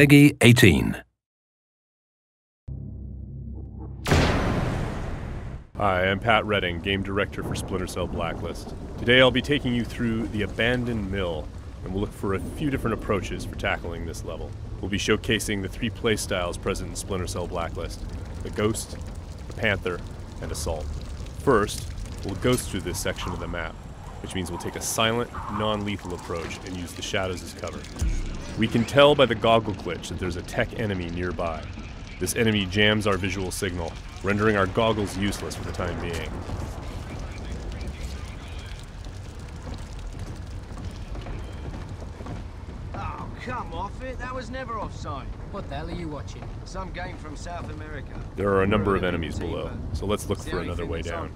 Peggy 18. Hi, I'm Pat Redding, Game Director for Splinter Cell Blacklist. Today I'll be taking you through the Abandoned Mill, and we'll look for a few different approaches for tackling this level. We'll be showcasing the 3 playstyles present in Splinter Cell Blacklist: the Ghost, the Panther, and Assault. First, we'll ghost through this section of the map, which means we'll take a silent, non-lethal approach and use the shadows as cover. We can tell by the goggle glitch that there's a tech enemy nearby. This enemy jams our visual signal, rendering our goggles useless for the time being. Oh, come off it. That was never offside. What the hell are you watching? Some game from South America. There are a number of enemies below, so let's look for another way down.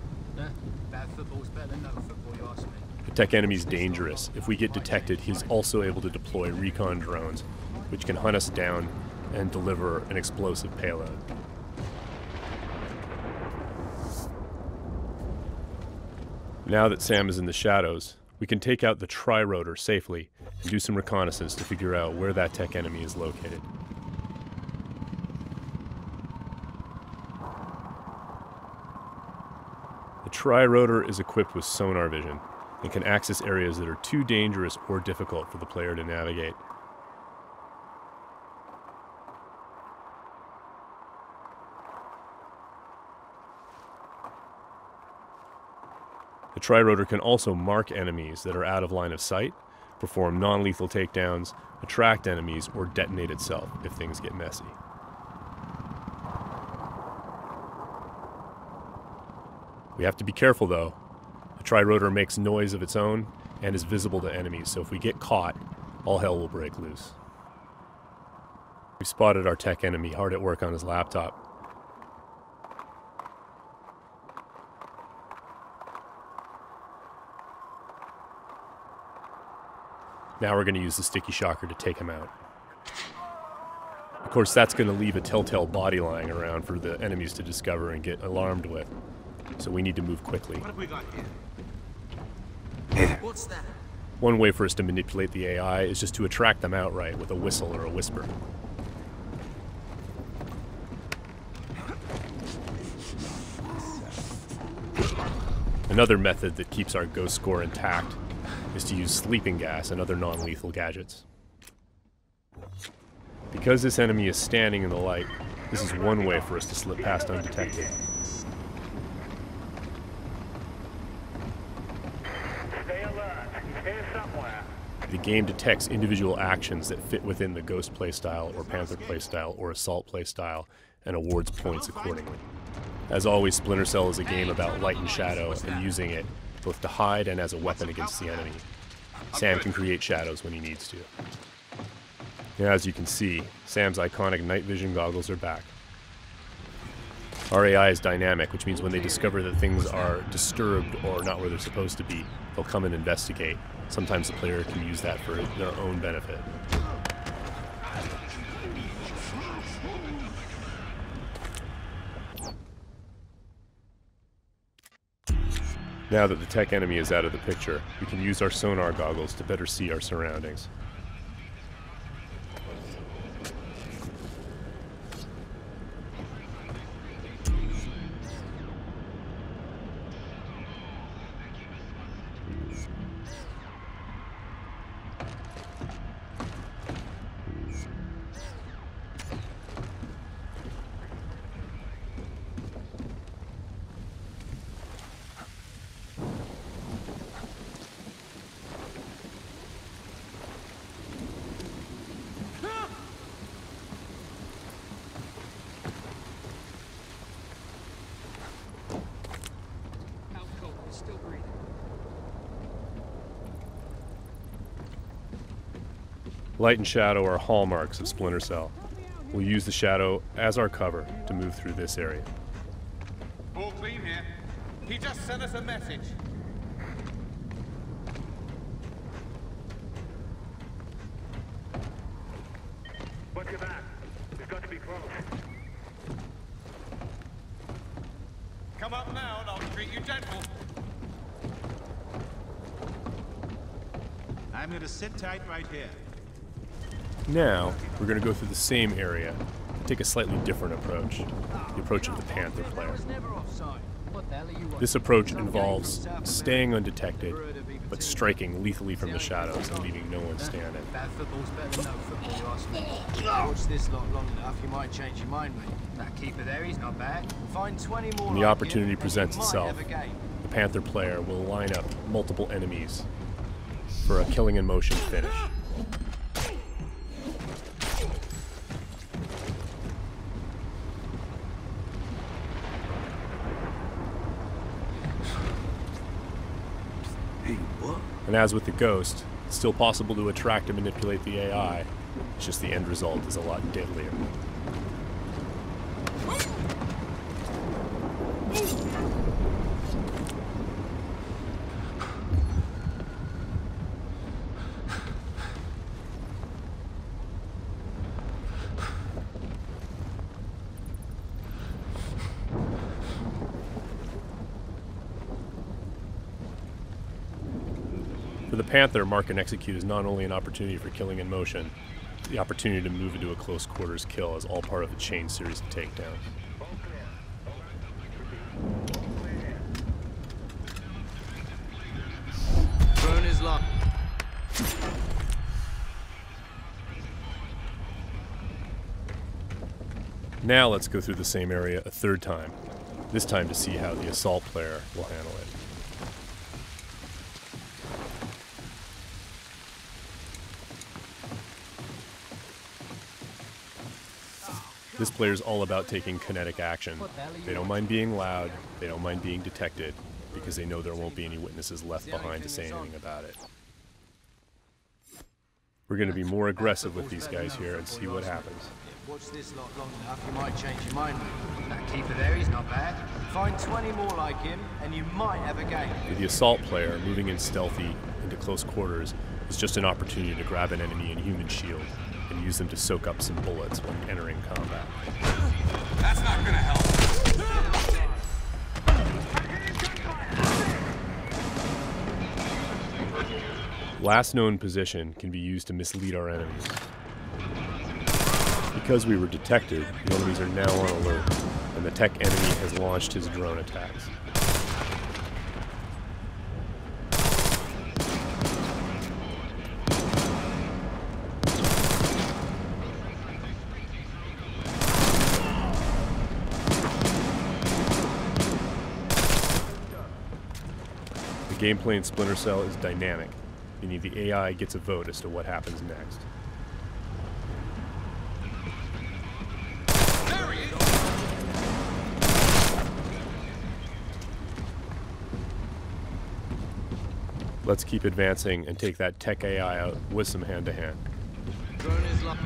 Bad football's better than no football, you ask me. The tech enemy's dangerous. If we get detected, he's also able to deploy recon drones, which can hunt us down and deliver an explosive payload. Now that Sam is in the shadows, we can take out the tri-rotor safely and do some reconnaissance to figure out where that tech enemy is located. The tri-rotor is equipped with sonar vision and can access areas that are too dangerous or difficult for the player to navigate. The tri-rotor can also mark enemies that are out of line of sight, perform non-lethal takedowns, attract enemies, or detonate itself if things get messy. We have to be careful though. The tri-rotor makes noise of its own and is visible to enemies, so if we get caught, all hell will break loose. We spotted our tech enemy hard at work on his laptop. Now we're going to use the sticky shocker to take him out. Of course, that's going to leave a telltale body lying around for the enemies to discover and get alarmed with. So we need to move quickly. What have we got here? What's that? One way for us to manipulate the AI is just to attract them outright with a whistle or a whisper. Another method that keeps our ghost score intact is to use sleeping gas and other non-lethal gadgets. Because this enemy is standing in the light, this is one way for us to slip past undetected. Stay alert. He's here somewhere. The game detects individual actions that fit within the Ghost playstyle or Panther playstyle or Assault playstyle and awards points accordingly. As always, Splinter Cell is a game about light and shadow and using it both to hide and as a weapon against the enemy. Sam can create shadows when he needs to. Now, as you can see, Sam's iconic night vision goggles are back. Our AI is dynamic, which means when they discover that things are disturbed or not where they're supposed to be, they'll come and investigate. Sometimes the player can use that for their own benefit. Now that the tech enemy is out of the picture, we can use our sonar goggles to better see our surroundings. Still breathing. Light and shadow are hallmarks of Splinter Cell. We'll use the shadow as our cover to move through this area. All clean here. He just sent us a message. What's your back? We've got to be close. Come up now and I'll treat you gentle. I'm going to sit tight right here. Now, we're going to go through the same area, and take a slightly different approach, the approach of the Panther player. What the hell are you watching? This approach involves staying undetected, but striking lethally from the shadows and leaving no one standing. Bad football's better than no football, you ask me. Watch this lot long enough, you might change your mind, mate. That keeper there, he's not bad. Find 20 more When the like opportunity him, presents and you itself, might have a game. the Panther player will line up multiple enemies for a killing in motion finish. And as with the Ghost, it's still possible to attract and manipulate the AI. It's just the end result is a lot deadlier. For the Panther, mark and execute is not only an opportunity for killing in motion, the opportunity to move into a close quarters kill is all part of the chain series of takedowns. Drone is locked. Now let's go through the same area a third time, this time to see how the assault player will handle it. This player's all about taking kinetic action. They don't mind being loud, they don't mind being detected, because they know there won't be any witnesses left behind to say anything about it. We're going to be more aggressive with these guys here and see what happens. Watch this lot long enough, you might change your mind, mate. That keeper there, he's not bad. Find 20 more like him, and you might have a game. For the assault player, moving in stealthy into close quarters is just an opportunity to grab an enemy in human shield and use them to soak up some bullets when entering combat. That's not gonna help. Last known position can be used to mislead our enemies. Because we were detected, the enemies are now on alert, and the tech enemy has launched his drone attacks. The gameplay in Splinter Cell is dynamic, meaning the AI gets a vote as to what happens next. Let's keep advancing and take that tech AI out with some hand-to-hand. Drone is locked.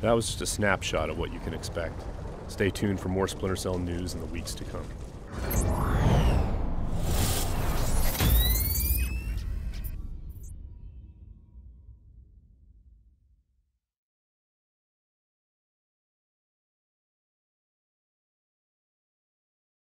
That was just a snapshot of what you can expect. Stay tuned for more Splinter Cell news in the weeks to come.